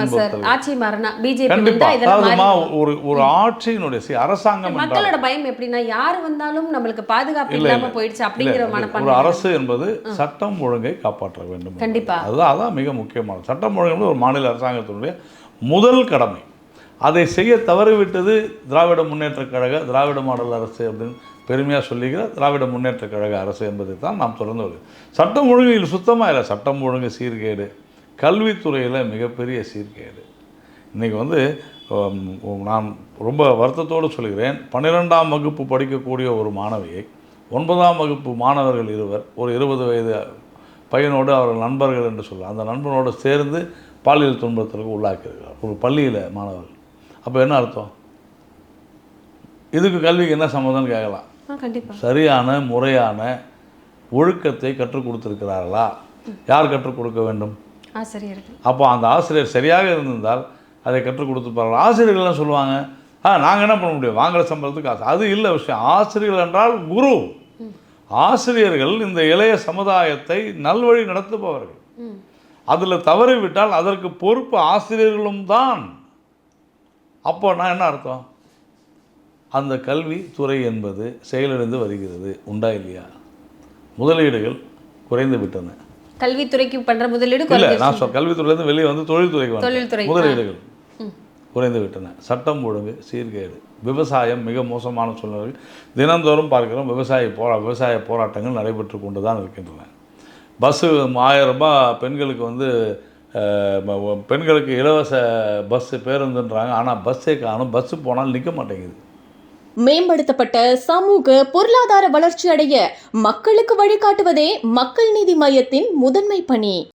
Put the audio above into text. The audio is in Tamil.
துன்புறுத்தல். ஆட்சி மாறினா பிஜேபி கண்டிப்பா. வந்தா இதெல்லாம் அதாவதுமா மாறிடும். ஒரு ஆட்சியினுடைய அரசாங்கம் என்றால் மக்களோட பயம் எப்படின்னா யார் வந்தாலும் நம்மளுக்கு பாதுகாப்பு இல்ல, இல்லாம போயிடுச்சு அப்படிங்கிற ஒரு மனப்பான்மை. அரசு என்பது சட்டம் ஒழுங்கை காப்பாற்ற வேண்டும். கண்டிப்பா. அதான் மிக முக்கியமானது. சட்டம் ஒழுங்கு என்பது ஒரு மாநில அரசாங்கத்தினுடைய முதல் கடமை. அதை செய்ய தவறிவிட்டது திராவிட முன்னேற்றக் கழக, திராவிட மாடல் அரசு அப்படின்னு பெருமையாக சொல்லிக்கிற திராவிட முன்னேற்றக் கழக அரசு என்பதை தான் நாம் தொடர்ந்து வருகிறோம். சட்டம் ஒழுங்கில் சுத்தமாக இல்லை. சட்டம் ஒழுங்கு சீர்கேடு, கல்வித்துறையில் மிகப்பெரிய சீர்கேடு. இன்றைக்கி வந்து நான் ரொம்ப வருத்தத்தோடு சொல்கிறேன், 12ஆம் வகுப்பு படிக்கக்கூடிய ஒரு மாணவியை 9ஆம் வகுப்பு மாணவர்கள் இருவர், ஒரு 20 வயது பையனோடு அவர்கள் நண்பர்கள் என்று சொல்ல, அந்த நண்பனோடு சேர்ந்து பாலியல் துன்பத்திற்கு உள்ளாக்கியிருக்கிறார் ஒரு பள்ளியில் மாணவர்கள். அப்போ என்ன அர்த்தம்? இதுக்கு கல்விக்கு என்ன சம்மந்தம்னு கேட்கலாம். சரியான முறையான ஒழுக்கத்தை கற்றுக் கொடுத்திருக்கிறார்களா? யார் கற்றுக் கொடுக்க வேண்டும்? ஆசிரியர்கள். அப்போ அந்த ஆசிரியர் சரியாக இருந்திருந்தால் அதை கற்றுக் கொடுத்துப்பார்கள். ஆசிரியர்கள்லாம் சொல்லுவாங்க, நாங்கள் என்ன பண்ண முடியும், வாங்குகிற சம்பளத்துக்கு காசு. அது இல்லை விஷயம். ஆசிரியர்கள் என்றால் குரு. ஆசிரியர்கள் இந்த இளைய சமுதாயத்தை நல்வழி நடத்துபவர்கள். அதில் தவறிவிட்டால் அதற்கு பொறுப்பு ஆசிரியர்களும் தான். அப்போ நான் என்ன அர்த்தம்? அந்த கல்வித்துறை என்பது செயலிழந்து வருகிறது. உண்டா இல்லையா? முதலீடுகள் குறைந்து விட்டன. கல்வித்துறைக்கு பண்ற முதலீடு இல்லை, நான் கல்வித்துறையிலேருந்து வெளியே வந்து தொழில்துறைக்கு முதலீடுகள் குறைந்து விட்டன. சட்டம் ஒழுங்கு சீர்கேடு, விவசாயம் மிக மோசமான சூழ்நிலை. தினந்தோறும் பார்க்கிறோம் விவசாய போராட்டங்கள் நடைபெற்று கொண்டு தான் இருக்கின்றன. பஸ்ஸு 1000 ரூபாய் பெண்களுக்கு வந்து பெண்களுக்கு இலவச பஸ்ஸு பேருந்துன்றாங்க. ஆனால் பஸ்ஸே காணும். பஸ்ஸு போனால் நிற்க மாட்டேங்குது. மேம்படுத்தப்பட்ட சமூக பொருளாதார வளர்ச்சி அடைய மக்களுக்கு வழிகாட்டுவதே மக்கள் நீதி மையத்தின் முதன்மை பணி.